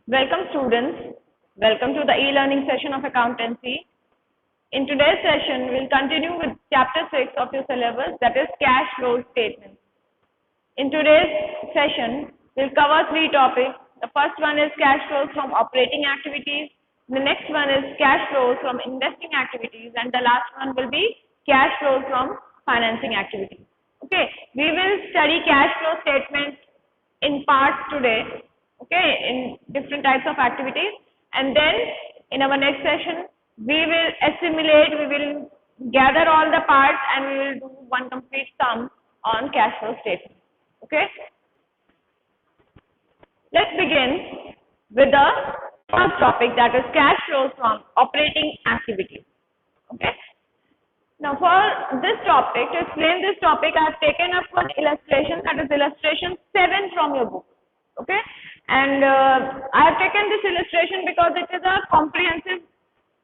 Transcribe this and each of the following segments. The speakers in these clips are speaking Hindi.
Welcome students. Welcome to the e-learning session of accountancy. In today's session, we'll continue with chapter 6 of your syllabus, that is cash flow statement. In today's session, we'll cover three topics. The first one is cash flows from operating activities. The next one is cash flows from investing activities, and the last one will be cash flows from financing activities. Okay, we will study cash flow statements in parts today. Okay, in different types of activities, and then in our next session we will assimilate, we will gather all the parts and we will do one complete sum on cash flow statement. Okay, let's begin with the first topic, that is cash flows from operating activities. Okay, now for this topic, to explain this topic, I have taken up one illustration, that is illustration 7 from your book. Okay, and I have taken this illustration because it is a comprehensive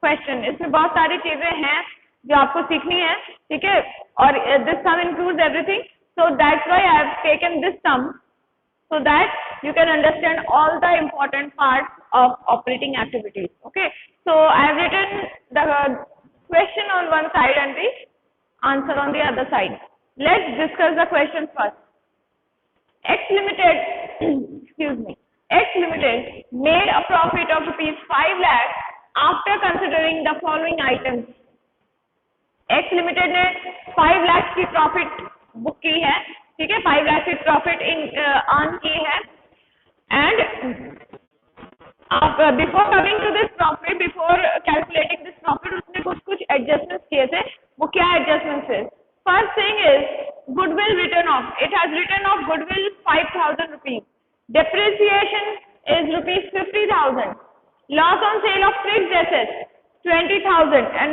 question. इसमें बहुत सारी चीजें हैं जो आपको सीखनी है, ठीक है, और this sum includes everything. So that's why I have taken this sum so that you can understand all the important parts of operating activities. Okay, so I have written the question on one side and the answer on the other side. Let's discuss the question first. X Limited made a profit of rupees 5 lakh after considering the following items. X Limited ने 5 लाख की प्रॉफिट बुक की है, ठीक है, 5 लाख की प्रॉफिट अर्न की है, and before coming to this profit, before calculating this profit, उसने कुछ एडजस्टमेंट्स किए थे. वो क्या एडजस्टमेंट्स है? First thing is goodwill written off. It has written off goodwill 5,000 rupees. Depreciation is rupees 50,000. Loss on sale of fixed assets 20,000, and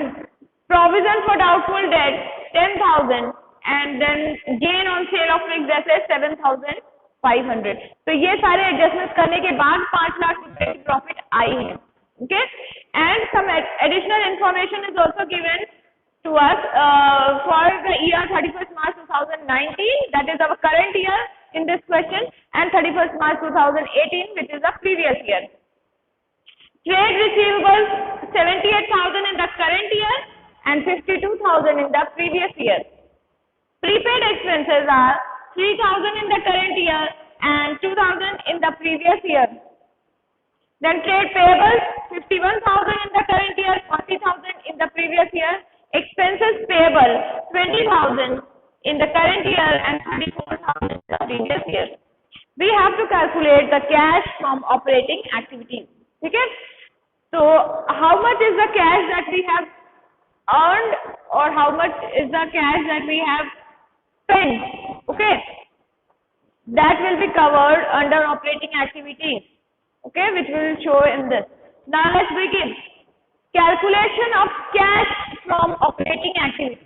provision for doubtful debt 10,000, and then gain on sale of fixed assets 7,500. तो ये सारे एडजस्टमेंट करने के बाद 5 लाख रुपए की प्रॉफिट आई है. Okay, and some additional information is also given to us for the year 31st March 2019, that is our current year in this question, and 31st March 2018, which is the previous year. Trade receivables 78,000 in the current year and 52,000 in the previous year. Prepaid expenses are 3,000 in the current year and 2,000 in the previous year. Then trade payables 51,000 in the current year, 40,000 in the previous year. Expenses payable 20,000 in the current year and 34,000 in the previous year. We have to calculate the cash from operating activities. Okay, so how much is the cash that we have earned, or how much is the cash that we have spent? Okay, that will be covered under operating activities. Okay, which we will show in this. Now let's begin. Calculation of cash from operating activities.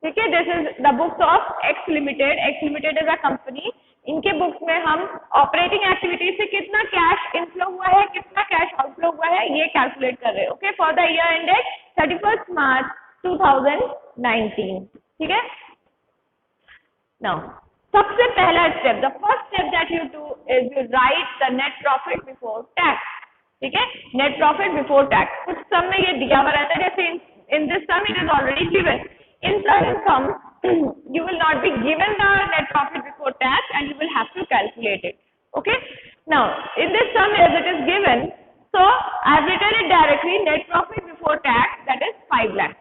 ठीक है, this is the books of X Limited. X Limited is a company. इनके बुक्स में हम ऑपरेटिंग एक्टिविटी से कितना कैश इनफ्लो हुआ है, कितना कैश आउटफ्लो हुआ है, ये कैलकुलेट कर रहे हैं. Okay, for the year ended 31st March 2019. ठीक है. नाउ सबसे पहला step, the first step that you do is you right the net profit before tax. ठीक है, नेट प्रॉफिट बिफोर टैक्स. कुछ सम में ये दिया हुआ रहता है, जैसे in this sum it is already given. In certain sum you will not be given the net profit before tax and you will have to calculate it. Okay, now in this sum as it is given, so I have written it directly, net profit before tax, that is 5 lakh.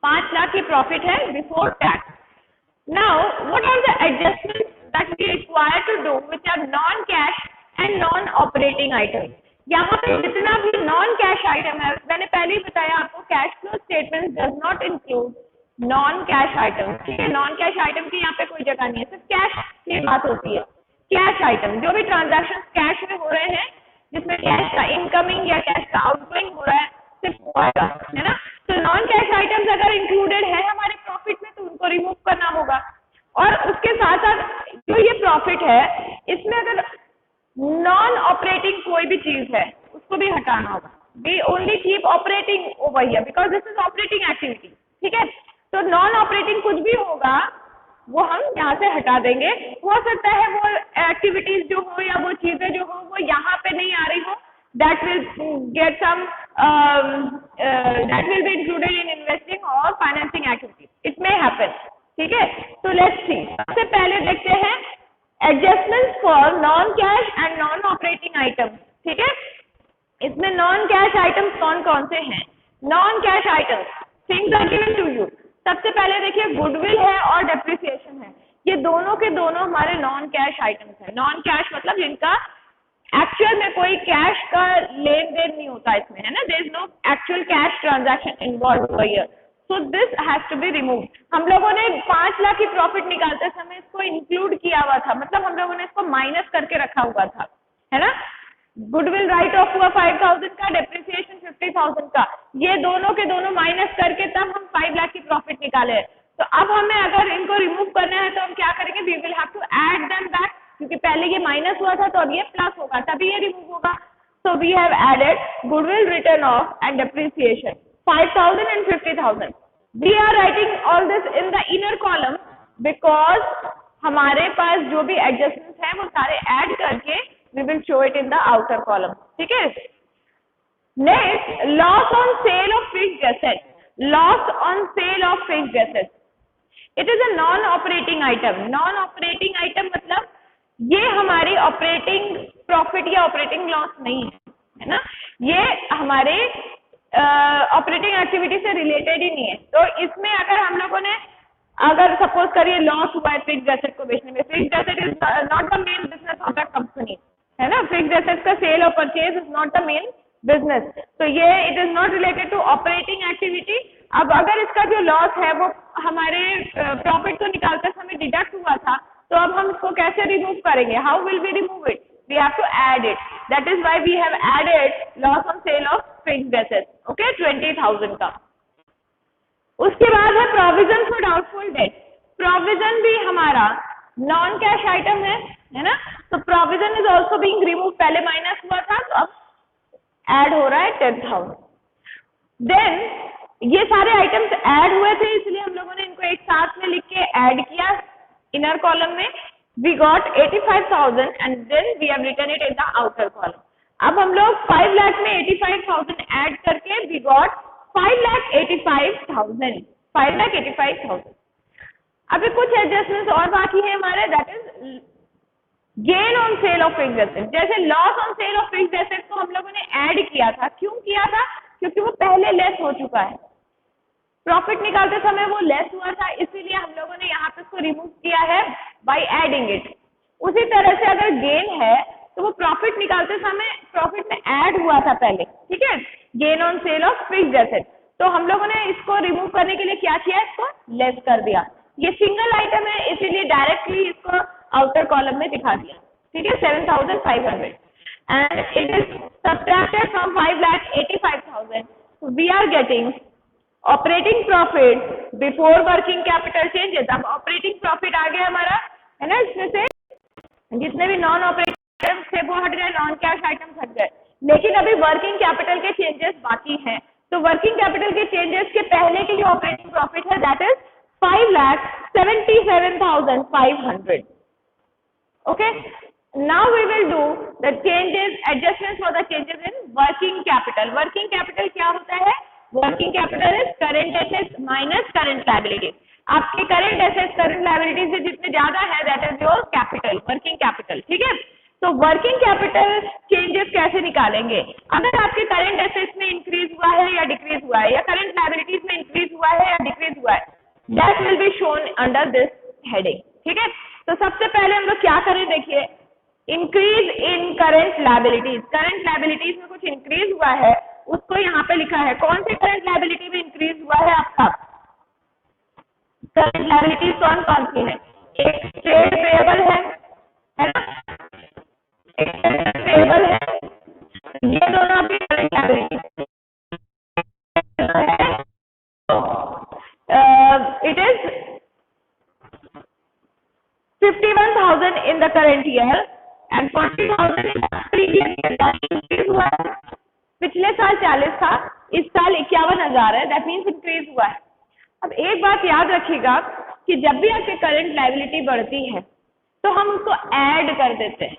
5 lakh की profit है before tax. Now what are the adjustments that we require to do which are non cash and non operating items? यहाँ पे जितना भी नॉन कैश आइटम है, मैंने पहले ही बताया आपको, cash flow statement does not include non cash item. ठीक है, नॉन कैश आइटम की यहाँ पे कोई जगह नहीं है, सिर्फ कैश की बात होती है. कैश आइटम जो भी ट्रांजैक्शन कैश में हो रहे हैं, जिसमें कैश का इनकमिंग या कैश का आउटगोइंग हो रहा है, सिर्फ होगा, है ना. तो नॉन कैश आइटम्स अगर इंक्लूडेड है हमारे प्रॉफिट में तो उनको रिमूव करना होगा. और उसके साथ साथ जो ये प्रॉफिट है, इसमें अगर नॉन ऑपरेटिंग कोई भी चीज है उसको भी हटाना होगा. We only keep operating over here because this is operating activity. ठीक है, तो नॉन ऑपरेटिंग कुछ भी होगा वो हम यहाँ से हटा देंगे। हो सकता है वो एक्टिविटीज जो हो या वो चीजें जो हो वो यहाँ पे नहीं आ रही हो, that will get some that will be included in investing or financing activities. It may happen. ठीक है, तो लेट्स सी। सबसे पहले देखते हैं adjustments for non cash and non operating items. ठीक है, इसमें नॉन कैश आइटम्स कौन कौन से हैं? Non cash items things are given to you. सबसे पहले देखिए गुडविल है और डेप्रिसिएशन है, ये दोनों के दोनों हमारे नॉन कैश आइटम्स हैं। नॉन कैश मतलब जिनका एक्चुअल में कोई कैश का लेन देन नहीं होता इसमें, है ना, there is no actual cash transaction involve here, so this has to be remove. हम लोगों ने 5 लाख की प्रॉफिट निकालते समय इसको इंक्लूड किया हुआ था, मतलब हम लोगों ने इसको माइनस करके रखा हुआ था, है ना। गुडविल राइट ऑफ हुआ 5000 का, डेप्रिसिएशन 50000 का, ये दोनों के दोनों माइनस करके तब हम 5 लाख की प्रॉफिट निकाले। तो अब हमें अगर इनको रिमूव करना है तो हम क्या करेंगे, we will have to add them back, क्योंकि पहले ये माइनस हुआ था तो अब ये प्लस होगा, तभी ये रिमूव होगा। So we have added goodwill return of and depreciation 5000 and 50000। We are writing all this in the inner column because हमारे पास जो भी एडजस्टमेंट्स हैं वो सारे ऐड करके we will show it in the outer column. ठीक है, next loss on sale of fixed assets. Loss on sale of fixed assets, it is a non operating item. non operating item मतलब ये हमारी ऑपरेटिंग प्रॉफिट या ऑपरेटिंग लॉस नहीं है ना, ये हमारे ऑपरेटिंग एक्टिविटी से रिलेटेड ही नहीं है। तो इसमें अगर हम लोगों ने अगर सपोज करिए लॉस हुआ है फिक्स्ड एसेट को बेचने में, fixed asset is not the main business of the company, है ना, फिक्स्ड एसेट्स का सेल और purchase is not the main business, तो ये it is not related to operating activity. अब अगर इसका जो लॉस है वो हमारे प्रॉफिट को निकालते समय डिडक्ट हुआ था, तो अब हम इसको कैसे रिमूव करेंगे? How will we remove it? We have to add it, that is why we have added loss on sale of fixed assets, okay, 20000 का। उसके बाद है provision for doubtful debt. Provision भी हमारा नॉन कैश आइटम है ना, तो provision is also being remove, पहले माइनस हुआ था तो अब ऐड हो रहा है 10000। देन ये सारे आइटम्स ऐड हुए थे इसलिए हम लोगों ने इनको एक साथ में लिख के ऐड किया इनर कॉलम में, we got 85000 and then we have written it in the outer column. अब हम लोग 5 लाख में 85000 ऐड करके वी गॉट 5,85,000, 5,85,000। अभी कुछ एडजस्टमेंट्स और बाकी है हमारे, that is gain on sale of fixed asset. जैसे loss on sale of fixed asset को हम लोगों ने ऐड किया था, क्यों किया था? क्योंकि वो पहले लेस हो चुका है, प्रॉफिट निकालते समय वो लेस हुआ था, इसीलिए हम लोगों ने यहाँ पे उसको रिमूव किया है बाय एडिंग इट। उसी तरह से अगर गेन है तो वो प्रॉफिट निकालते समय प्रॉफिट में ऐड हुआ था पहले, ठीक है, gain on sale of fixed asset, तो हम लोगों ने इसको रिमूव करने के लिए क्या किया, इसको लेस कर दिया। ये सिंगल आइटम है इसीलिए डायरेक्टली इसको आउटर कॉलम में दिखा दिया, ठीक है, 7500 and it is subtracted from 5,85,000, we are getting operating profit before working capital changes. अब ऑपरेटिंग प्रॉफिट आ गया हमारा, है ना, इसमें से जितने भी नॉन ऑपरेटिंग आइटम्स थे वो हट गए, नॉन कैश आइटम्स हट गए, लेकिन अभी वर्किंग कैपिटल के चेंजेस बाकी हैं। तो वर्किंग कैपिटल के चेंजेस के पहले की जो ऑपरेटिंग प्रॉफिट है that is 5,77,500। Okay, now we will do the changes, adjustments for the changes in working capital. Working capital क्या होता है? Working capital is current assets minus current liabilities. आपके करेंट एसेट्स करंट लायबिलिटीज से जितने ज्यादा है that is your capital, working capital, ठीक है। तो वर्किंग कैपिटल चेंजेस कैसे निकालेंगे? अगर आपके करंट एसेट्स में इंक्रीज हुआ है या डिक्रीज हुआ है, या करंट लायबिलिटीज में इंक्रीज हुआ है या डिक्रीज हुआ है, that will be shown under this heading, ठीक है। तो सबसे पहले हम लोग क्या करें, देखिए, increase in current liabilities. Current liabilities में कुछ इंक्रीज हुआ है, उसको यहाँ पे लिखा है। कौन से करंट लायबिलिटी में इंक्रीज हुआ है आपका? करंट लायबिलिटीज कौन कौन सी है? एक ट्रेड पेएबल है ना, एक ट्रेड पेएबल है, ये दोनों आपकी current liability. It is 51,000 in the current year and 40,000 in the previous year. Increase हुआ है, पिछले साल 40 था, इस साल 51,000 है, दैट मीन्स इंक्रीज हुआ है। अब एक बात याद रखिएगा, कि जब भी आपके करंट लायबिलिटी बढ़ती है तो हम उसको ऐड कर देते हैं।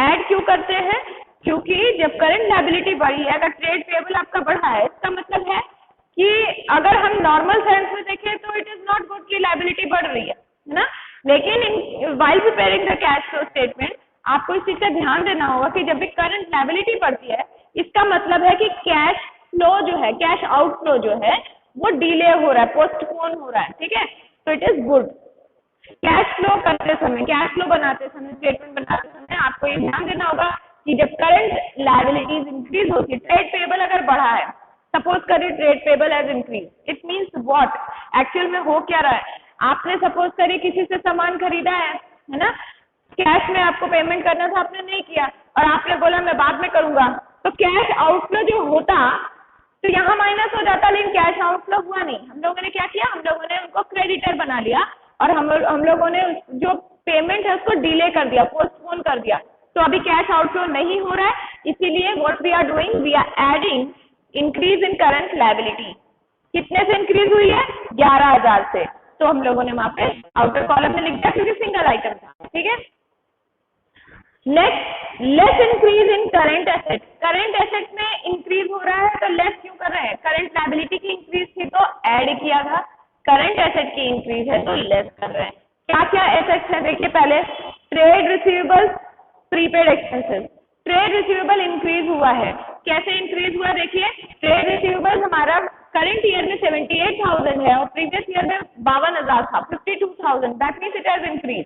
ऐड क्यों करते हैं? क्योंकि जब करंट लायबिलिटी बढ़ी है, अगर ट्रेड पेबल आपका बढ़ा है, इसका मतलब है कि अगर हम नॉर्मल सेंस में देखें तो इट इज नॉट गुड कि लायबिलिटी बढ़ रही है ना। लेकिन while preparing the cash flow statement आपको इस चीज का ध्यान देना होगा कि जब भी करंट लायबिलिटी बढ़ती है, इसका मतलब है कि कैश फ्लो जो है, कैश आउटफ्लो जो है वो डिले हो रहा है, पोस्टपोन हो रहा है। ठीक है, तो it is good. Cash flow करते समय, कैश फ्लो बनाते समय, स्टेटमेंट बनाते समय आपको ये ध्यान देना होगा कि जब करंट लायबिलिटीज इंक्रीज होती है, ट्रेड पेबल अगर बढ़ा है, सपोज करिए trade payable has increase, it means what? Actual में हो क्या रहा है? आपने सपोज करिए किसी से सामान खरीदा है ना, कैश में आपको पेमेंट करना था, आपने नहीं किया और आपने बोला मैं बाद में करूंगा, तो कैश आउटफ्लो जो होता तो यहाँ माइनस हो जाता, लेकिन कैश आउटफ्लो हुआ नहीं। हम लोगों ने क्या किया? हम लोगों ने उनको क्रेडिटर बना लिया और हम लोगों ने जो पेमेंट है उसको डिले कर दिया, पोस्टपोन कर दिया। तो अभी कैश आउटफ्लो नहीं हो रहा है, इसीलिए what we are doing, we are adding increase in current liability. कितने से इंक्रीज हुई है? 11,000 से। तो हम लोगों ने वहां पे आउटर कॉलम में लिख दिया क्योंकि सिंगल आइटम था। ठीक है, next, less increase in current asset. Current asset में इंक्रीज हो रहा है तो लेस क्यों कर रहे हैं? करंट लायबिलिटी की इंक्रीज थी तो ऐड किया था, करंट एसेट की इंक्रीज है तो लेस कर रहे हैं। क्या क्या एसेट्स है? देखिए पहले trade receivables, prepaid expenses. Trade receivable increase हुआ है, कैसे इंक्रीज हुआ? देखिए ट्रेड रिसीवेबल हमारा करंट ईयर में 78,000 है और प्रीवियस ईयर में 52,000 था, 52,000, that means it has increase.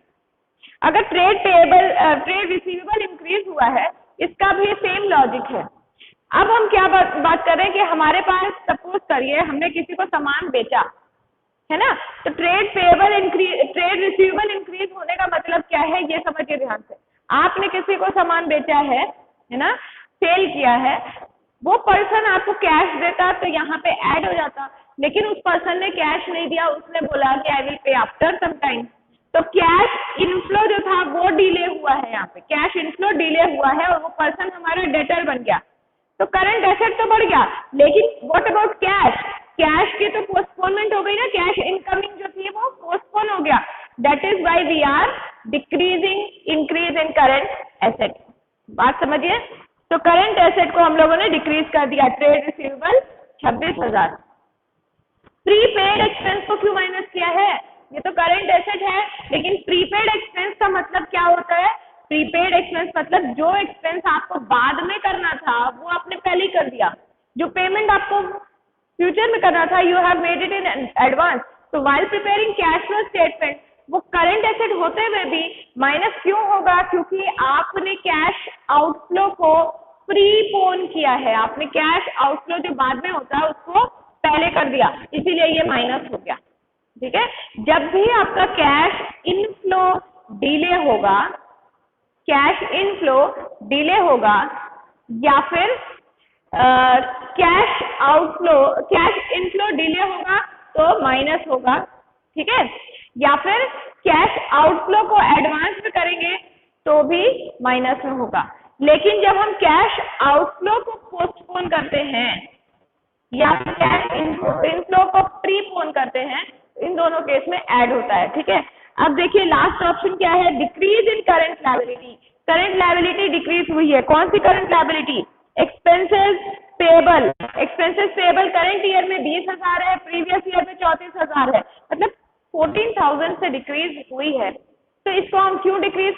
अगर trade payable, trade receivable increase हुआ है, इसका भी सेम लॉजिक है। अब हम क्या बात कर रहे हैं कि हमारे पास सपोज करिए हमने किसी को सामान बेचा है ना, तो trade payable increase, trade receivable increase होने का मतलब क्या है ये समझिए ध्यान से। आपने किसी को सामान बेचा है ना, सेल किया है, वो पर्सन आपको कैश देता तो यहाँ पे ऐड हो जाता, लेकिन उस पर्सन ने कैश नहीं दिया, उसने बोला कि I will pay after some time, तो कैश इनफ्लो जो था वो डिले हुआ है, यहाँ पे कैश इनफ्लो डिले हुआ है और वो पर्सन हमारा डेटर बन गया, तो करंट एसेट तो बढ़ गया, लेकिन व्हाट अबाउट कैश? कैश की तो पोस्टपोनमेंट हो गई ना, कैश इनकमिंग जो थी वो पोस्टपोन हो गया, that is why we are decreasing increase in current asset. बात समझिए, तो करंट एसेट को हम लोगों ने डिक्रीज कर दिया, ट्रेड रिसीवेबल 26,000। प्रीपेड एक्सपेंस को क्यों माइनस किया है? ये तो करंट एसेट है, लेकिन प्रीपेड एक्सपेंस का मतलब क्या होता है? प्रीपेड एक्सपेंस मतलब जो एक्सपेंस आपको बाद में करना था वो आपने पहले ही कर दिया, जो पेमेंट आपको फ्यूचर में करना था you have made it in advance. तो while preparing cash flow statement वो करंट एसेट होते हुए भी माइनस क्यों होगा? क्योंकि आपने कैश आउटफ्लो को प्रीपोन किया है, आपने कैश आउटफ्लो जो बाद में होता है उसको पहले कर दिया, इसीलिए ये माइनस हो गया। ठीक है, जब भी आपका कैश इनफ्लो डिले होगा, कैश इनफ्लो डिले होगा या फिर cash outflow, cash inflow delay होगा तो माइनस होगा, ठीक है, या फिर कैश आउटफ्लो को एडवांस में करेंगे तो भी माइनस में होगा। लेकिन जब हम कैश आउटफ्लो को पोस्टपोन करते हैं या फिर कैश इनफ्लो को प्रीपोन करते हैं, इन दोनों केस में ऐड होता है। ठीक है, अब देखिए लास्ट ऑप्शन क्या है? Decrease in current liability. Current liability decrease हुई है, कौन सी current liability? Expenses payable. Expenses payable current year में 20,000 है, प्रीवियस ईयर में 34,000 है, मतलब 14,000 से डिक्रीज हुई है। तो इसको हम क्यों डिक्रीज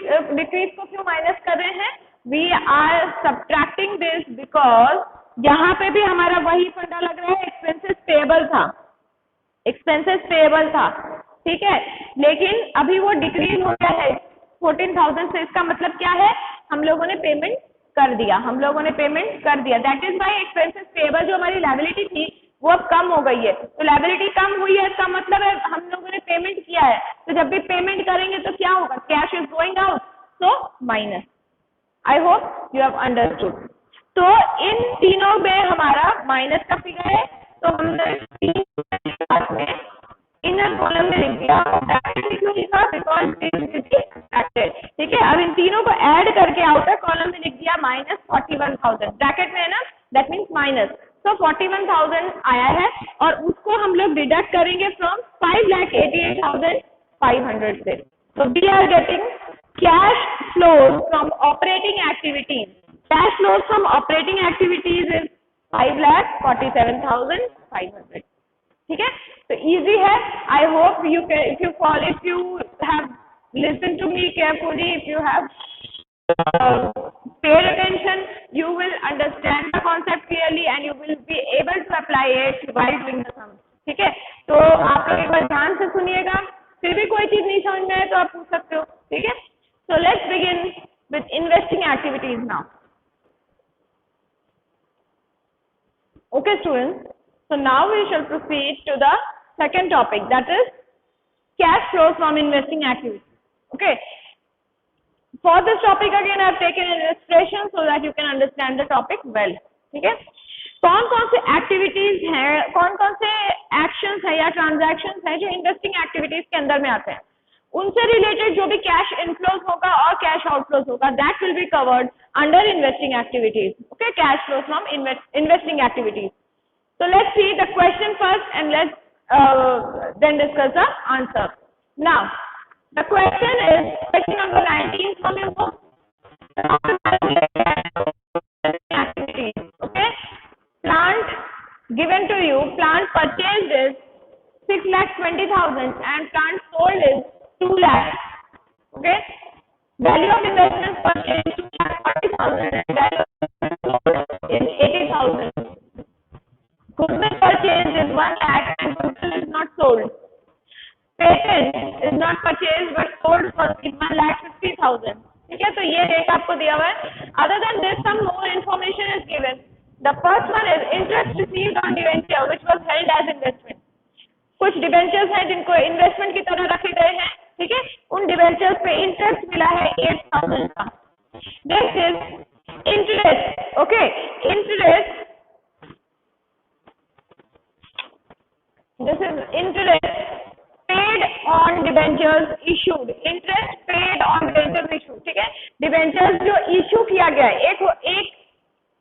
को क्यों माइनस कर रहे हैं? We are subtracting this because यहाँ पे भी हमारा वही फंडा लग रहा है, एक्सपेंसेस पेएबल था, एक्सपेंसेस पेएबल था, ठीक है, लेकिन अभी वो डिक्रीज हो गया है 14,000 से। इसका मतलब क्या है? हम लोगों ने पेमेंट कर दिया, हम लोगों ने पेमेंट कर दिया, that is by expenses payable जो हमारी लायबिलिटी थी वो अब कम हो गई है। तो लायबिलिटी कम हुई है, इसका मतलब है हम लोगों ने पेमेंट किया है, तो जब भी पेमेंट करेंगे तो क्या होगा? Cash is going out, so minus. I hope you have understood. तो इन तीनों में हमारा माइनस का फिगर है, तो हमने इनर कॉलम में लिख दिया, ठीक है। अब इन तीनों को ऐड करके आउटर कॉलम में लिख दिया -41,000, ब्रैकेट में है ना, दैट मीन्स माइनस। तो 41,000 आया है और उसको हम लोग डिडक्ट करेंगे फ्रॉम 5,88,000 500 से. So we are getting cash flows from operating activities. Cash flows from operating activities is 5,47,500. ठीक है, तो easy है. I hope you can, if you have listened to me carefully, if you have paid attention, you will understand the concept clearly and you will be able to apply it while doing the sum. ठीक है, तो आप लोग एक बार ध्यान से सुनिएगा. फिर भी कोई चीज नहीं समझ में आए तो आप पूछ सकते हो. ठीक है, so let's begin with investing activities now. Okay students, so now we shall proceed to the second topic, that is cash flows from investing activities. Okay, for this topic again I have taken an illustration so that you can understand the topic well. ठीक है, कौन कौन से एक्टिविटीज हैं, कौन कौन से एक्शंस है या ट्रांजैक्शंस है जो इन्वेस्टिंग एक्टिविटीज के अंदर में आते हैं, उनसे रिलेटेड जो भी कैश इनफ्लोज होगा और कैश आउटफ्लोज होगा, that will be covered under investing activities. Okay, cash flows from investing activities. So let's see the question first and let's then discuss the answer. Now, the question is question number 19 from your book. Activities. Okay, plant given to you, plant purchased is 6,20,000 and plant sold is 2 lakh. Okay, value of investments purchased 2,40,000 and value of is 80,000. Goodwill purchased is 1 lakh and goodwill is not sold. Patent is not purchased but sold for 1,50,000. ठीक है, तो ये रेट आपको दिया हुआ है. Other than this, some more information is given. The first one is interest received on debenture which was held as investment. कुछ डिबेंचर्स हैं जिनको इन्वेस्टमेंट की तरह रखे गए हैं. ठीक है, उन डिबेंचर्स पे इंटरेस्ट मिला है 8,000 का. Next is interest. Okay, interest. This is interest paid on debentures issued. Interest paid on debentures issued. ठीक है, debentures जो इशू किया गया है, एक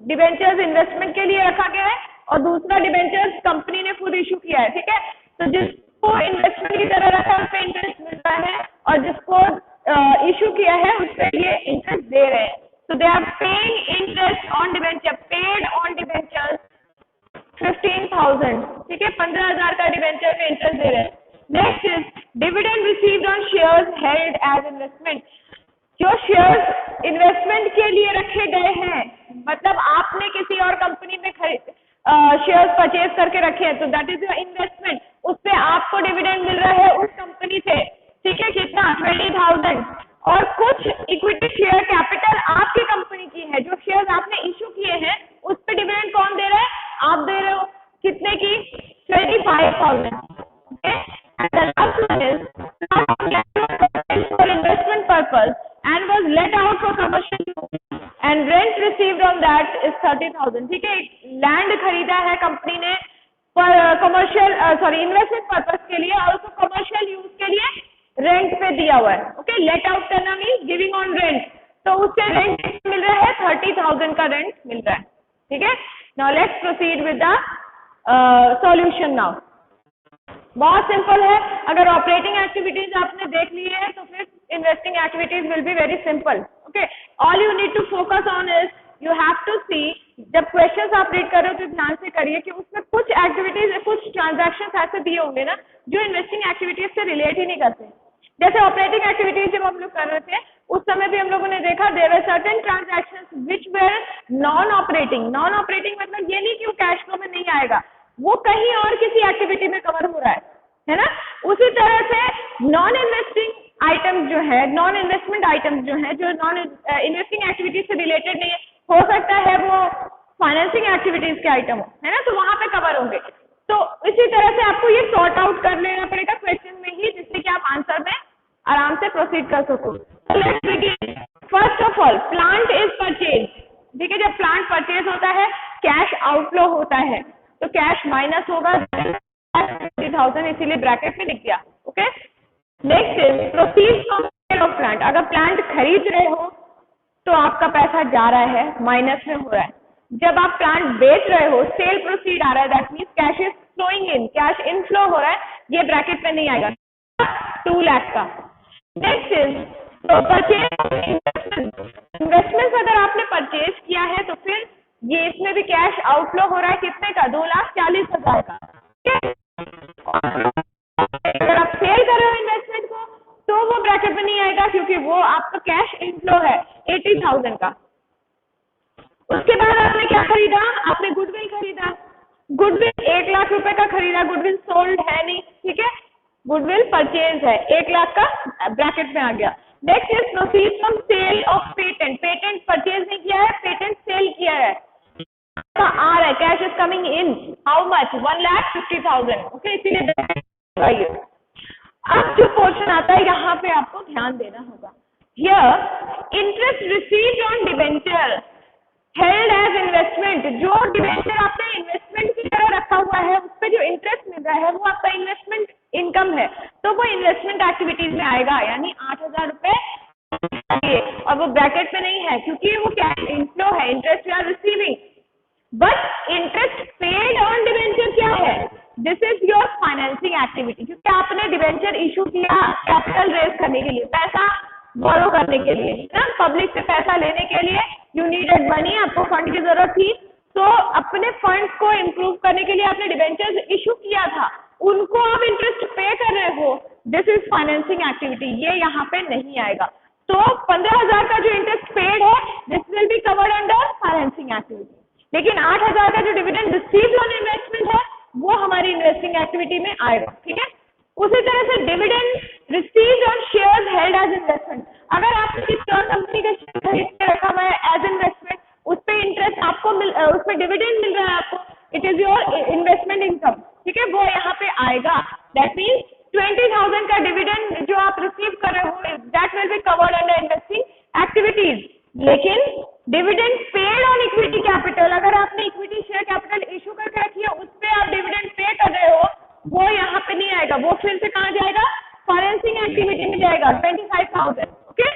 debentures इन्वेस्टमेंट के लिए रखा गया है और दूसरा debentures कंपनी ने खुद इशू किया है. ठीक है, तो जिसको इन्वेस्टमेंट की तरह रखा है उस पर इंटरेस्ट मिलता है और जिसको इशू किया है उस पर ये इंटरेस्ट दे रहे हैं. So they are paying interest on debenture, paid on debentures 15,000. ठीक है, 15,000 का डिबेंचर पे इंटरेस्ट दे रहे हैं. Next is dividend received on shares held as investment. जो शेयर्स इन्वेस्टमेंट के लिए रखे गए हैं, मतलब आपने किसी और कंपनी में शेयर्स परचेज करके रखे हैं, तो दैट इज योर इन्वेस्टमेंट. उस पे आपको डिविडेंड मिल रहा है उस कंपनी से. ठीक है, कितना? 20,000. और कुछ इक्विटी शेयर कैपिटल आपकी कंपनी की है, जो शेयर्स आपने इशू किए हैं उस पे डिविडेंड कौन दे रहा है? आप दे रहे हो. कितने की? 25,000. Okay, and the last one is for investment purpose and was let out for commercial use and rent received on that is 30,000. ठीक है, लैंड खरीदा है कंपनी ने पर कमर्शियल इन्वेस्टमेंट पर्पस के लिए और उसको कमर्शियल यूज के लिए रेंट पे दिया हुआ है. ओके, लेट आउट करना मीन्स गिविंग ऑन रेंट, तो उससे रेंट मिल रहा है 30,000 का रेंट मिल रहा है. ठीक है, now let's proceed with the solution. Now बहुत सिंपल है. अगर ऑपरेटिंग एक्टिविटीज आपने देख ली है तो फिर investing activities will be very simple. Okay, all you need to focus on is you have to see, जब क्वेश्चंस आप रीड कर रहे हो तो ध्यान से करिए कि उसमें कुछ एक्टिविटीज, कुछ ट्रांजैक्शंस ऐसे दिए होंगे ना जो इन्वेस्टिंग एक्टिविटीज से रिलेट ही नहीं करते. जैसे ऑपरेटिंग एक्टिविटीज जब हम लोग कर रहे थे उस समय भी हम लोगों ने देखा there were certain transactions which were non operating. Non operating मतलब ये नहीं कि वो कैश फ्लो में नहीं आएगा, वो कहीं और किसी एक्टिविटी में कवर हो रहा है ना. उसी तरह से नॉन इन्वेस्टिंग आइटम्स जो है, नॉन इन्वेस्टमेंट आइटम्स जो है, जो नॉन इन्वेस्टिंग एक्टिविटीज से रिलेटेड नहीं है, हो सकता है वो फाइनेंसिंग एक्टिविटीज के आइटम हो, है ना, तो वहां पे कवर होंगे. तो इसी तरह से आपको ये सॉर्ट आउट कर लेना पड़ेगा क्वेश्चन में ही, जिससे कि आप आंसर में आराम से प्रोसीड कर सको. First of all plant is purchase. ठीक है, जब प्लांट परचेज होता है कैश आउटफ्लो होता है, तो कैश माइनस होगा 30,000, इसीलिए ब्रैकेट में लिख दिया. Okay, next is proceed from sale of plant. अगर प्लांट खरीद रहे हो तो आपका पैसा जा रहा है, माइनस में हो रहा है. जब आप प्लांट बेच रहे हो, सेल प्रोसीड आ रहा है, that means cash is flowing in, cash inflow हो रहा है, ये ब्रैकेट में नहीं आएगा. 2 लाख का। नेक्स्ट इज परचेज इन्वेस्टमेंट, अगर आपने परचेज किया है तो फिर ये इसमें भी कैश आउटफ्लो हो रहा है कितने का, 2,40,000 का। अगर आप सेल कर रहे हो इन्वेस्टमेंट को तो वो ब्रैकेट में नहीं आएगा क्योंकि वो आपका कैश इनफ्लो है 80,000 का। उसके बाद आपने क्या खरीदा, आपने गुडविल खरीदा। गुडविल 1 लाख रुपए का खरीदा, गुडविल सोल्ड है नहीं, ठीक है, गुडविल परचेज है, 1 लाख का ब्रैकेट में आ गया। Next is proceed from sale of patent, patent purchase नहीं किया है, पेटेंट सेल किया है, आ रहा है, cash is coming in, how much, 1,50,000, okay, इसीलिए अब जो पोर्शन आता है यहाँ पे आपको ध्यान देना होगा। Here interest received on debenture held as investment, जो डिबेंचर आपने इन्वेस्टमेंट की तरह रखा हुआ है उस पर जो इंटरेस्ट मिल रहा है वो आपका इन्वेस्टमेंट इनकम है, तो वो इन्वेस्टमेंट एक्टिविटीज में आएगा, यानी 8,000 रुपए, और वो ब्रैकेट में नहीं है क्योंकि वो कैश इनफ्लो है, interest you are receiving. But interest paid on debenture क्या है, this is your financing activity, क्योंकि आपने डिबेंचर इशू किया कैपिटल रेज करने के लिए, पैसा बोरो करने के लिए ना, पब्लिक से पैसा लेने के लिए, यू नीडेड मनी, आपको फंड की जरूरत थी, तो अपने फंड्स को इम्प्रूव करने के लिए आपने डिबेंचर इशू किया था, उनको आप इंटरेस्ट पे कर रहे हो, दिस इज फाइनेंसिंग एक्टिविटी, ये यहाँ पे नहीं आएगा। तो 15,000 का जो इंटरेस्ट पेड है this will be covered under financing activity, लेकिन 8,000 का जो डिविडेंड रिसीव्ड ऑन इन्वेस्टमेंट है वो हमारी इन्वेस्टिंग एक्टिविटी में आएगा, ठीक है। उसी तरह से dividend received on shares held as investment, अगर आपने किसी और कंपनी का शेयर खरीद के रखा हुआ है एज इन्वेस्टमेंट, उस पे इंटरेस्ट आपको उसमें डिविडेंड मिल रहा है आपको, it is your investment income, ठीक है, वो यहाँ पे आएगा। दैट मीन्स 20,000 का डिविडेंड जो आप रिसीव कर रहे हो that will be covered under investing activities. लेकिन dividend paid on equity capital, अगर आपने इक्विटी शेयर कैपिटल इशू करके रखी है उस पे आप डिविडेंड पे कर रहे हो, वो यहाँ पे नहीं आएगा, वो फिर से कहाँ जाएगा, फाइनेंसिंग एक्टिविटी में जाएगा, 25,000, ओके।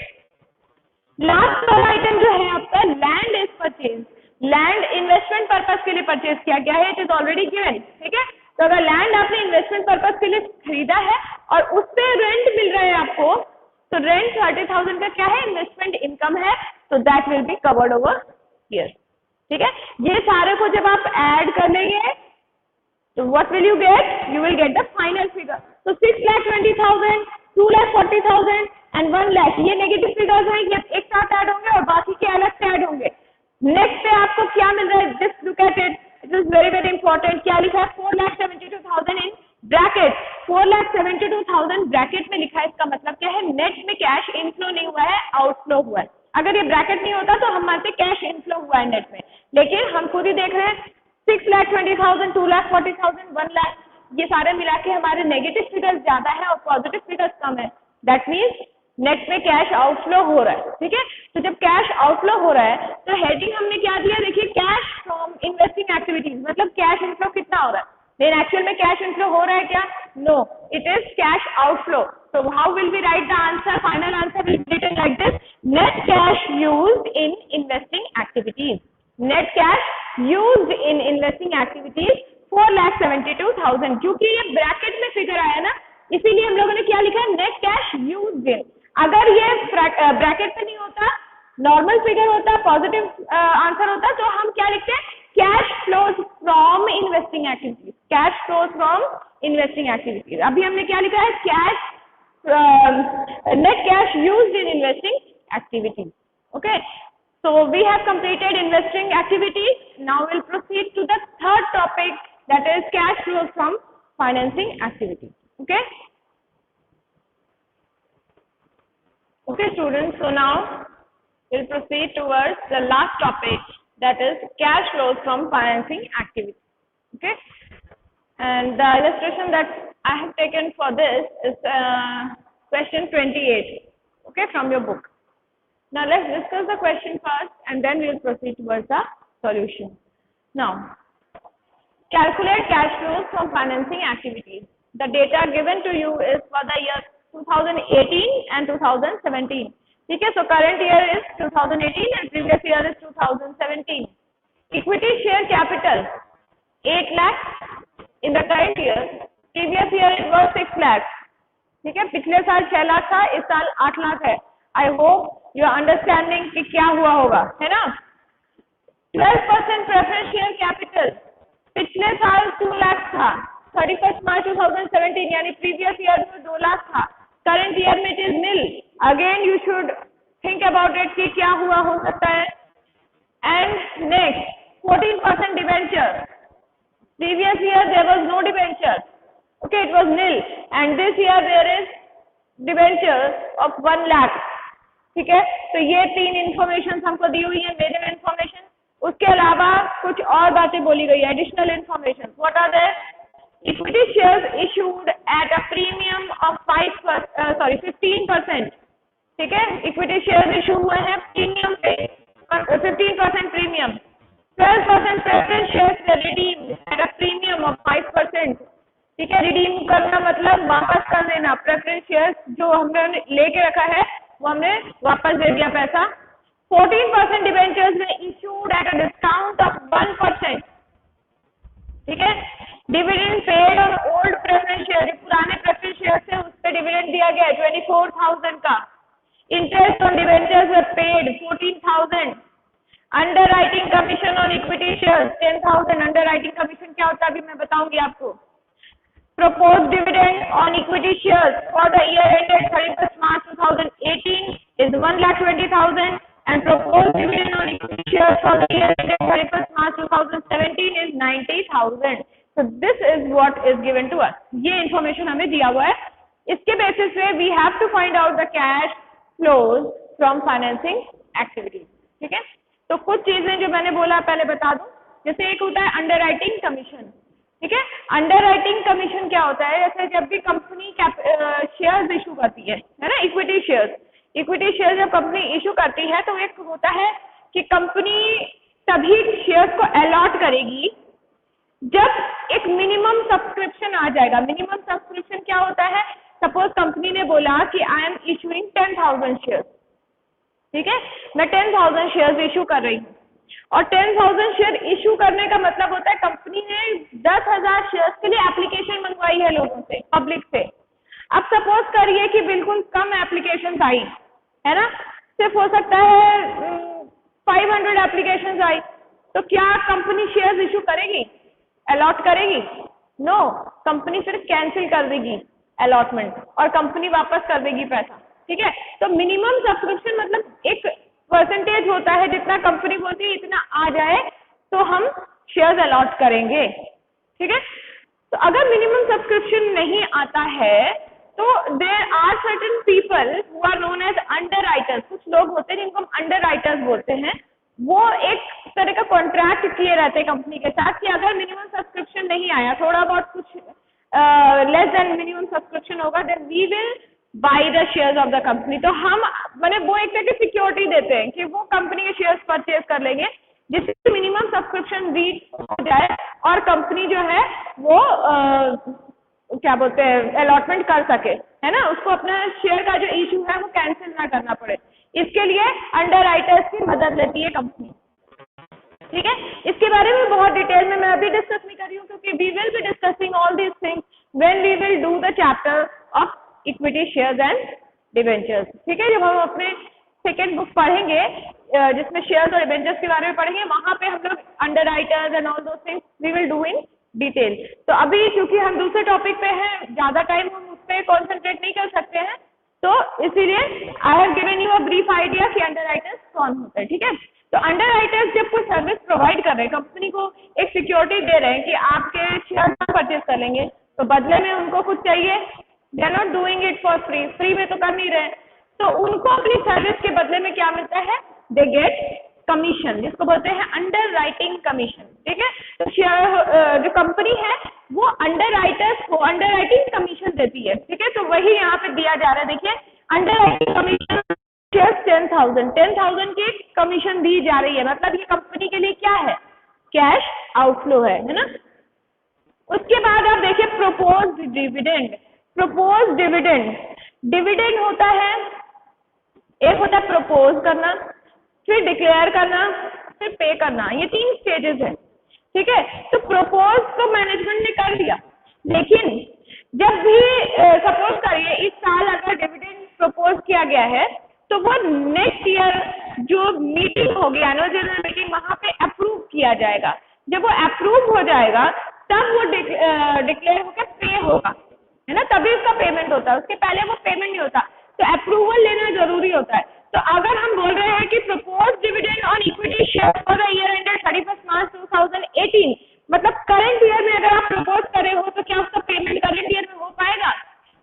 लास्ट वाला आइटम जो है आपका land is purchase, land investment purpose के लिए परचेज किया गया है, इट इज ऑलरेडी गिवन, ठीक है। तो अगर लैंड आपने इन्वेस्टमेंट पर्पज के लिए खरीदा है और उस पे रेंट मिल रहा है आपको, तो रेंट 30,000 का क्या है, इन्वेस्टमेंट इनकम है, तो that will be covered over here, ठीक है। ये सारे को जब आप ऐड कर लेंगे तो what will you get, you will get the final figure. तो 6,20,000, 2,40,000 एंड 1 लाख, ये नेगेटिव फिगर्स हैं, ये एक साथ ऐड होंगे और बाकी के अलग से ऐड होंगे। नेक्स्ट पे आपको क्या मिल रहा है, this look at it, it is very very important, क्या लिखा है, 4,72,000 इन ब्रैकेट, 4,72,000 ब्रैकेट में लिखा है, इसका मतलब क्या है, नेट में कैश इनफ्लो नहीं हुआ है, आउटफ्लो हुआ है। अगर ये ब्रैकेट नहीं होता तो हम मानते कैश इनफ्लो हुआ है नेट में, लेकिन हम खुद ही देख रहे हैं 6,20,000, 2,40,000, 1 लाख, ये सारे मिला के हमारे नेगेटिव फिगर्स ज्यादा है और पॉजिटिव फिगर्स कम है, दैट मीन्स नेट में कैश आउटफ्लो हो रहा है, ठीक है। तो जब कैश आउटफ्लो हो रहा है तो हेडिंग हमने क्या दिया, देखिए, कैश फ्रॉम इन्वेस्टिंग एक्टिविटीज, मतलब कैश इनफ्लो कितना हो रहा है, लेकिन एक्चुअल में कैश इनफ्लो हो रहा है क्या, no, it is cash outflow. So how will we write the answer? Final answer will be written like this: net cash used in investing activities. Net cash used in investing activities 4,72,000. क्योंकि ये ब्रैकेट में फिगर आया ना, इसीलिए हम लोगों ने क्या लिखा, नेट कैश यूज्ड इन। अगर ये ब्रैकेट में नहीं होता, नॉर्मल फिगर होता, पॉजिटिव आंसर होता, तो हम क्या लिखते हैं, cash flows from investing activities, cash flows from investing activities. अभी हमने क्या लिखा है, cash net cash used in investing activities, okay. So we have completed investing activities. Now we'll proceed to the third topic, that is cash flows from financing activities, okay. Okay students, so now we'll proceed towards the last topic, that is cash flows from financing activities, okay. And the illustration that I have taken for this is question 28, okay, from your book. Now let's discuss the question first and then we will proceed towards the solution. Now, calculate cash flows from financing activities. The data given to you is for the year 2018 and 2017. Okay, so current year is 2018 and previous year is 2017. Equity share capital 8 lakh in the current year, previous year it was 6 lakh. ठीक है, पिछले साल 6 लाख था, इस साल 8 लाख है। I hope you are understanding कि क्या हुआ होगा, है ना। 12% प्रेफरेंस शेयर कैपिटल, पिछले साल 2 लाख था, 31 मार्च 2017 यानी प्रीवियस ईयर में 2 लाख था, करंट ईयर में it is nil. Again you should think about it कि क्या हुआ हो सकता है। And next 14% debenture, previous year there was no debenture, okay, it was nil, and this year there is debenture of 1 lakh, ठीक है। तो ये 3 इंफॉर्मेशन हमको दी हुई है, मेजर इंफॉर्मेशन। उसके अलावा कुछ और बातें बोली गई है, additional information. What are there? Equity shares issued at a premium of 15%, ठीक है। इक्विटी शेयर्स इशू हुए हैं प्रीमियम पे, 15% premium. 12% preference shares redeemed eight a premium of 5%, ठीक है। रिडीम करना मतलब वापस कर देना, प्रेफरेंस शेयर्स जो हमने लेके रखा है वो हमने वापस दे दिया पैसा। 14% डिबेंचर्स में issued at a discount of 1%, ठीक है। Dividend paid on old preference share, जो पुराने प्रेफरेंस शेयर थे उस पर डिविडेंड दिया गया 24,000 का। Interest on debentures were paid 14,000। Underwriting commission on equity shares 10,000। Underwriting commission क्या होता है अभी मैं बताऊंगी आपको। Proposed dividend on equity shares for the year ended 31st March 2018 is 1,20,000 and proposed dividend on equity shares for the year ended 31st March 2017 is 90,000. So this is what is given to us. ये information हमें दिया हुआ है। इसके basis पे we have to find out the cash flows from financing activities, ठीक है। तो कुछ चीजें जो मैंने बोला पहले बता दूं, जैसे एक होता है अंडरराइटिंग कमीशन, ठीक है। अंडरराइटिंग कमीशन क्या होता है? जैसे जब भी कंपनी शेयर्स इशू करती है ना, इक्विटी शेयर्स जब कंपनी इशू करती है तो एक होता है कि कंपनी तभी शेयर्स को अलॉट करेगी जब एक मिनिमम सब्सक्रिप्शन आ जाएगा। मिनिमम सब्सक्रिप्शन क्या होता है? सपोज कंपनी ने बोला कि आई एम इशूइंग 10,000 शेयर्स, ठीक है, मैं 10,000 शेयर्स इशू कर रही हूँ। और 10,000 शेयर इशू करने का मतलब होता है कंपनी ने 10,000 शेयर्स के लिए एप्लीकेशन मंगवाई है लोगों से, पब्लिक से। अब सपोज करिए कि बिल्कुल कम एप्लीकेशन आई, है ना, सिर्फ हो सकता है 500 एप्लीकेशन आई, तो क्या कंपनी शेयर्स इशू करेगी, अलॉट करेगी? नो, कंपनी सिर्फ कैंसिल कर देगी अलॉटमेंट और कंपनी वापस कर देगी पैसा, ठीक है। तो मिनिमम सब्सक्रिप्शन मतलब एक परसेंटेज होता है, जितना कंपनी बोलती है इतना आ जाए तो हम शेयर्स अलॉट करेंगे, ठीक है। तो अगर मिनिमम सब्सक्रिप्शन नहीं आता है तो there are certain people who are known as underwriters. कुछ लोग होते हैं जिनको हम अंडरराइटर्स बोलते हैं। वो एक तरह का कॉन्ट्रैक्ट किए रहते हैं कंपनी के साथ कि अगर मिनिमम सब्सक्रिप्शन नहीं आया, थोड़ा बहुत कुछ लेस देन मिनिमम सब्सक्रिप्शन होगा, then we will buy the shares of the company. तो हम मैंने वो एक तरह की सिक्योरिटी देते हैं कि वो कंपनी के शेयर्स परचेज कर लेंगे जिससे मिनिमम सब्सक्रिप्शन रीच हो जाए और कंपनी जो है वो क्या बोलते हैं अलॉटमेंट कर सके, है ना, उसको अपना शेयर का जो इशू है वो कैंसिल ना करना पड़े। इसके लिए अंडरराइटर्स की मदद लेती है कंपनी, ठीक है। इसके बारे में बहुत डिटेल में मैं अभी डिस्कस नहीं कर रही हूँ क्योंकि we will be discussing all these things when we will do the chapter of equity shares and debentures, ठीक है। जब हम अपने सेकेंड बुक पढ़ेंगे जिसमें शेयर्स और डिबेंचर्स के बारे में पढ़ेंगे, वहां पे हम लोग underwriters and all those things we will do in detail. तो अभी क्योंकि हम दूसरे टॉपिक पे हैं, ज्यादा टाइम हम उस पर कॉन्सेंट्रेट नहीं कर सकते हैं, तो इसीलिए I have given you a brief idea कि अंडरराइटर्स कौन होता है, ठीक है। तो अंडरराइटर्स जब कोई सर्विस प्रोवाइड कर रहे हैं, कंपनी को एक सिक्योरिटी दे रहे हैं कि आपके शेयर परचेज कर लेंगे, तो बदले में उनको कुछ चाहिए, they are not doing it for free, free में तो कर नहीं रहे, तो उनको अपनी सर्विस के बदले में क्या मिलता है? दे गेट कमीशन, जिसको बोलते हैं अंडरराइटिंग कमीशन, ठीक है। तो शेयर जो कंपनी है वो अंडरराइटर्स को अंडरराइटिंग कमीशन देती है, ठीक है। तो वही यहाँ पे दिया जा रहा है, देखिए, अंडरराइटिंग कमीशन शेयर्स 10,000 की कमीशन दी जा रही है। मतलब ये कंपनी के लिए क्या है? कैश आउटफ्लो है ना। उसके बाद आप देखिए प्रोपोज्ड डिविडेंड। प्रोपोज्ड डिविडेंड होता है, एक होता है प्रपोज करना, फिर डिक्लेयर करना, फिर पे करना, ये 3 स्टेजेस है, ठीक है। तो प्रपोज तो मैनेजमेंट ने कर दिया, लेकिन जब भी सपोज करिए इस साल अगर डिविडेंड प्रपोज किया गया है तो वो नेक्स्ट ईयर जो मीटिंग होगी, एनुअल जनरल मीटिंग, वहां पे अप्रूव किया जाएगा। जब वो अप्रूव हो जाएगा तब वो डिक्लेयर होकर पे होगा, है ना, तभी उसका पेमेंट होता है, उसके पहले वो पेमेंट नहीं होता। तो अप्रूवल लेना जरूरी होता है। तो अगर हम बोल रहे हैं कि propose dividend on equity share for the year ended 31 मार्च 2018, मतलब करंट ईयर में अगर आप प्रपोज कर रहे हो तो क्या उसका पेमेंट करंट ईयर में हो पाएगा?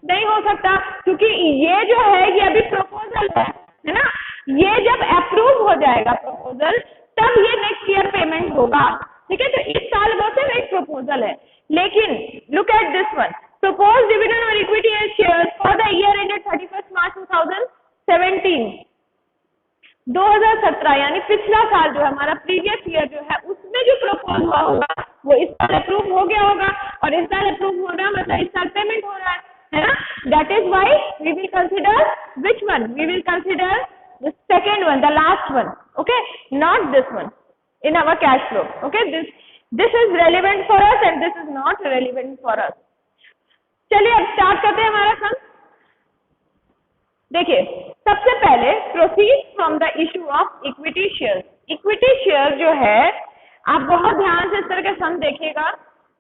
नहीं हो सकता, क्योंकि ये जो है ये अभी प्रपोजल है ना। ये जब अप्रूव हो जाएगा प्रपोजल तब ये नेक्स्ट ईयर पेमेंट होगा, ठीक है। तो इस साल वो सिर्फ एक प्रपोजल है। लेकिन look at this one, propose dividend on equity shares for the year ended 31 मार्च 2017, 2017 यानी पिछला साल जो है हमारा प्रीवियस ईयर जो है उसमें जो प्रपोज हुआ होगा वो इस साल अप्रूव हो गया होगा, और इस साल अप्रूव हो रहा है मतलब इस साल पेमेंट हो रहा है ना। That is why we will consider which one, we will consider the second one, the last one, okay, not this one in our cash flow, okay, this is relevant for us and this is not relevant for us। चलिए अब स्टार्ट करते हैं हमारा सम। देखिए सबसे पहले proceed from the issue of equity share. Equity share जो है आप बहुत ध्यान से इस तरह का सम देखिएगा।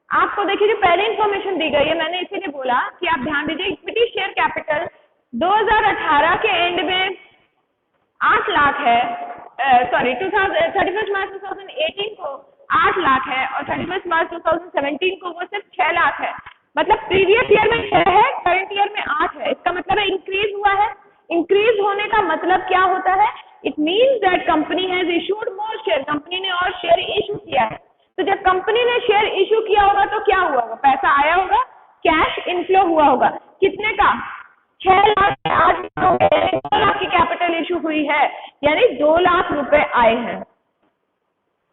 आपको देखिए जो पहले इंफॉर्मेशन दी गई है, मैंने इसीलिए बोला कि आप ध्यान दीजिए। इक्विटी शेयर कैपिटल 2018 के एंड में 8 लाख है, सॉरी 31 मार्च 2018 को 8 लाख है और 31 मार्च 2017 को वो सिर्फ 6 लाख है। मतलब प्रीवियस ईयर में 6 है, करंट ईयर में 8 है। इसका मतलब है इंक्रीज हुआ है। इंक्रीज होने का मतलब क्या होता है? It means that company has issued more share, company ने और शेयर इशू किया है। तो जब कंपनी ने शेयर इशू किया होगा तो क्या हुआ होगा? पैसा आया होगा, कैश इनफ्लो हुआ होगा। कितने का? 6 लाख से 8 2 लाख की कैपिटल इशू हुई है, यानी 2 लाख रुपए आए हैं,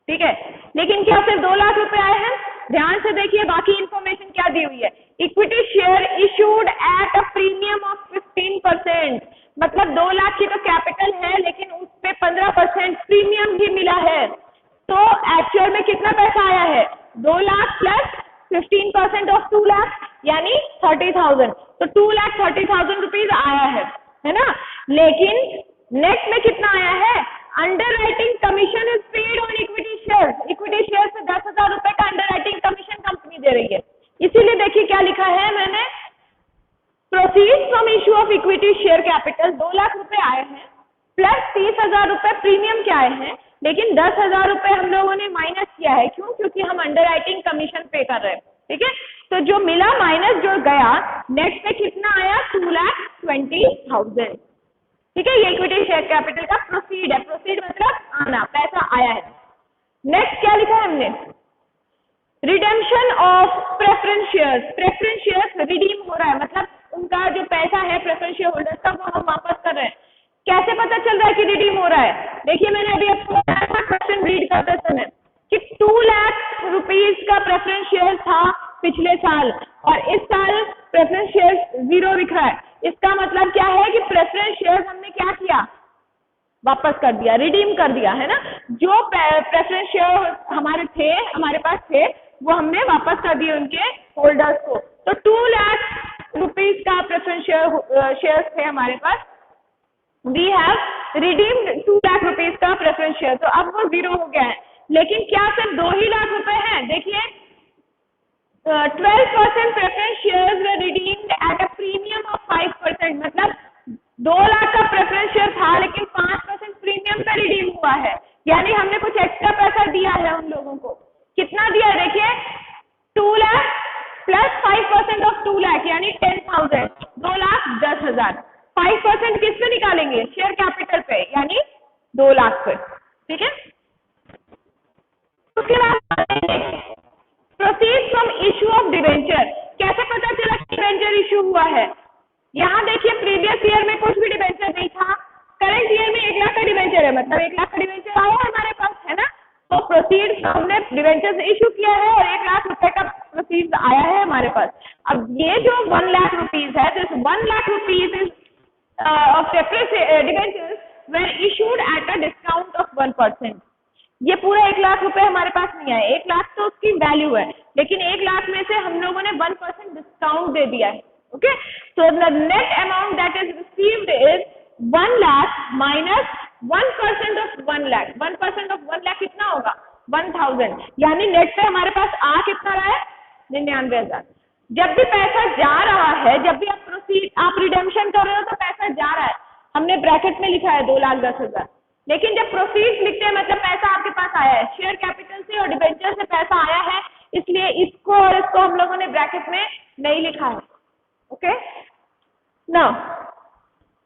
ठीक है। लेकिन क्या सिर्फ 2 लाख रुपए आए हैं? ध्यान से देखिए बाकी इंफॉर्मेशन क्या दी हुई है। Equity share issued at a premium of 15%, मतलब 2 लाख की तो कैपिटल है लेकिन उस पे 15% प्रीमियम भी मिला है। तो एक्चुअल में कितना पैसा आया है? 2 लाख प्लस 15% ऑफ 2 लाख यानी 30,000। तो 2,30,000 रुपीज आया है ना। लेकिन नेट में कितना आया है? Under writing commission is paid on equity share. Equity share से 10,000 रुपए का अंडर राइटिंग कमीशन कंपनी दे रही है। इसीलिए देखिए क्या लिखा है मैंने, proceed from issue of equity share capital 2 lakh रुपए आए हैं प्लस 30,000 रुपए प्रीमियम के आए हैं, लेकिन 10,000 रुपए हम लोगों ने माइनस किया है। क्यों? क्योंकि हम अंडर राइटिंग कमीशन पे कर रहे हैं, ठीक है। तो जो मिला माइनस जो गया, नेट पे कितना आया? 2,20,000, ठीक है। ये इक्विटी शेयर कैपिटल का प्रोसीड है। प्रोसीड मतलब आना, पैसा आया है। नेक्स्ट क्या लिखा है हमने? Redemption of preference shares. Preference shares redeem हो रहा है, मतलब उनका जो पैसा है प्रेफरेंस शेयर होल्डर्स का वो हम वापस कर रहे हैं। कैसे पता चल रहा है कि रिडीम हो रहा है? देखिए मैंने अभी आपको क्वेश्चन रीड करते समय कि 2 लाख रुपीज का प्रेफरेंस शेयर था पिछले साल और इस साल प्रेफरेंस शेयर 0 दिख रहा है। इसका मतलब क्या है कि प्रेफरेंस शेयर हमने क्या किया? वापस कर दिया, रिडीम कर दिया, है ना। जो प्रेफरेंस शेयर हमारे पास थे वो हमने वापस कर दिए उनके होल्डर्स को। तो 2 लाख रुपीज का प्रेफरेंस शेयर थे हमारे पास। We have redeemed 2 lakh rupees का प्रेफरेंस शेयर। तो अब वो 0 हो गया है। लेकिन क्या सिर्फ 2 ही लाख रुपए हैं? देखिए 12% preference shares were redeemed eight a premium of 5%, मतलब 2 लाख का प्रेफरेंस शेयर था लेकिन 5% प्रीमियम पे रिडीम हुआ है, यानी हमने कुछ एक्स्ट्रा पैसा दिया है उन लोगों को। कितना दिया? देखिए 2 लाख प्लस 5% ऑफ 2 लाख यानी 10,000, 2,10,000। 5% किस पे निकालेंगे? शेयर कैपिटल पे, यानी 2 लाख पे, ठीक है। उसके बाद proceed from issue of debenture. कैसे पता चला कि डिवेंचर इशू हुआ है? यहाँ देखिए प्रीवियस ईयर में कुछ भी डिवेंचर नहीं था, करंट ईयर में 1 लाख का डिवेंचर है, मतलब 1 लाख का डिवेंचर आया है हमारे पास, है ना। तो प्रोसीड हमने डिवेंचर इशू किया है और 1 लाख रुपए का प्रोसीड आया है हमारे पास। अब ये जो 1 लाख रुपीज है, this 1 lakh rupees is of debentures were issued at a discount of 1%, ये पूरा 1 लाख रुपए हमारे पास नहीं आए, 1 लाख तो उसकी वैल्यू है, लेकिन 1 लाख में से हम लोगों ने 1% डिस्काउंट दे दिया है। Okay, so the net amount that is received is 1 lakh minus 1% of 1 lakh. 1% of 1 lakh कितना होगा? 1000। यानी नेट पे हमारे पास आ कितना रहा है? 99,000। जब भी पैसा जा रहा है, जब भी आप रिडेम्पशन कर रहे हो तो पैसा जा रहा है, हमने ब्रैकेट में लिखा है 2,10,000, लेकिन जब प्रोसीड लिखते हैं मतलब पैसा आपके पास आया है, शेयर कैपिटल से और डिबेंचर से पैसा आया है, इसलिए इसको और इसको हम लोगों ने ब्रैकेट में नहीं लिखा है। Okay, now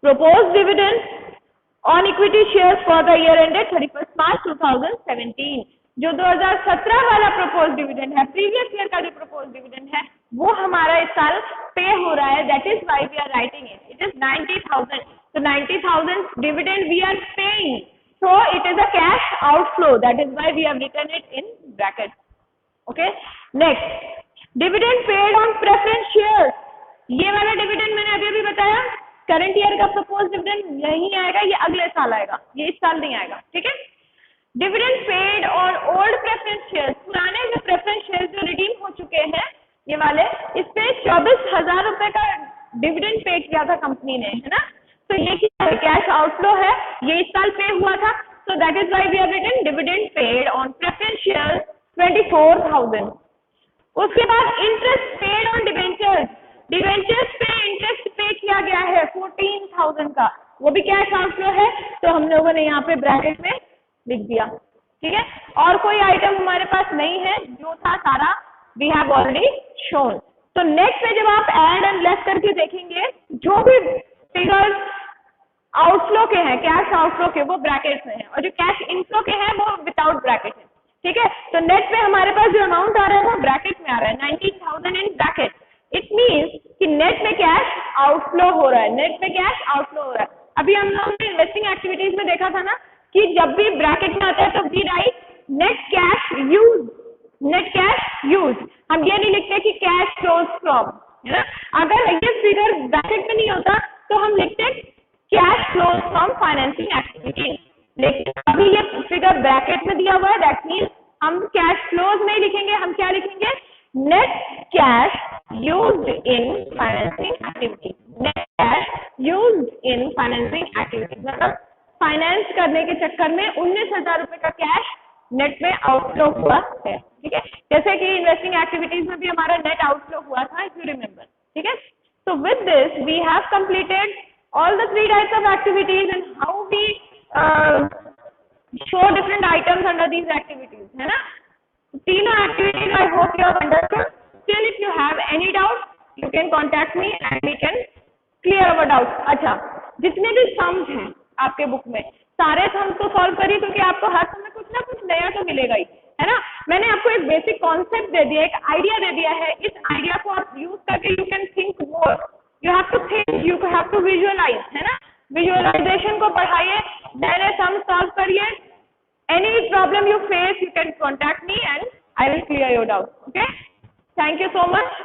proposed dividend on equity shares for the year ended 31st March 2017। जो 2017 वाला proposed dividend है, previous year का जो proposed dividend है, वो हमारा इस साल पे हो रहा है। That is why we are writing it. It is 90,000. So 90,000 dividend we are paying. So it is a cash outflow. That is why we have written it in bracket. Okay. Next, dividend paid on preference shares. ये वाला dividend मैंने अभी बताया, करंट ईयर का प्रपोज डिविडेंड नहीं आएगा, ये अगले साल आएगा, ये इस साल नहीं आएगा। ठीक है। डिविडेंड पेड और ओल्ड प्रेफरेंस शेयर्स, पुराने जो प्रेफरेंस शेयर्स जो रिडीम हो चुके हैं ये वाले, इस पे 24,000 रुपए का डिविडेंड पे किया था कंपनी ने, है ना। तो ये क्या है? कैश आउटफ्लो है, ये इस साल पे हुआ था। So that is why we have written dividend paid on preference shares 24,000। उसके बाद interest paid on debentures, debentures पे इंटरेस्ट पे किया गया है 14,000 का, वो भी कैश आउटफ्लो है, तो हम लोगों ने यहाँ पे ब्रैकेट में लिख दिया। ठीक है। और कोई आइटम हमारे पास नहीं है, जो था सारा वी हैव ऑलरेडी शोन। तो नेक्स्ट में जब आप ऐड एंड लेस करके देखेंगे, जो भी फिगर्स आउटफ्लो के हैं, कैश आउटफ्लो के, वो ब्रैकेट में है, और जो कैश इनफ्लो के हैं वो विदाउट ब्रैकेट है। ठीक है। तो नेट में हमारे पास जो अमाउंट आ रहा है वो ब्रैकेट में आ रहा है, 19,000 इन ब्रैकेट। इट मीन्स कि नेट में कैश आउटफ्लो हो रहा है, नेट में कैश आउटफ्लो हो रहा है। अभी हम लोगों ने इन्वेस्टिंग एक्टिविटीज में देखा था ना कि जब भी ब्रैकेट में आता है तो we write net cash use, net cash use. हम ये नहीं लिखते कि कैश फ्लोज फ्रॉम, है ना। अगर ये फिगर ब्रैकेट में नहीं होता तो हम लिखते cash flows from financing activities, लेकिन अभी ये फिगर ब्रैकेट में दिया हुआ है, दैट मीन्स हम कैश फ्लोज नहीं लिखेंगे, हम क्या लिखेंगे? Net cash used in financing activities, net cash used in financing activities, मतलब फाइनेंस करने के चक्कर में 19,000 रुपए का कैश नेट में आउटफ्लो हुआ है। ठीक है। जैसे कि इन्वेस्टिंग एक्टिविटीज में भी हमारा नेट आउटफ्लो हुआ था, इफ यू रिमेंबर। ठीक है। So with this we have completed all the 3 types of activities and how we show different items under these activities, है ना। तीनों activities I hope you have understood. Still if you have any doubt you can contact me and we can clear our doubts. अच्छा, जितने भी सम्स हैं आपके बुक में, सारे सम्स को सॉल्व करिए, क्योंकि आपको हर समय कुछ ना कुछ नया तो मिलेगा ही, है ना। मैंने आपको एक बेसिक कॉन्सेप्ट दे दिया, एक आइडिया दे दिया है, इस आइडिया को आप यूज करके you can think more, you have to think, you have to visualise, है ना। विजुअलाइजेशन को बढ़ाइए, नए सम सॉल्व करिए। Any problem you face you can contact me and I will clear your doubt. Okay, thank you so much.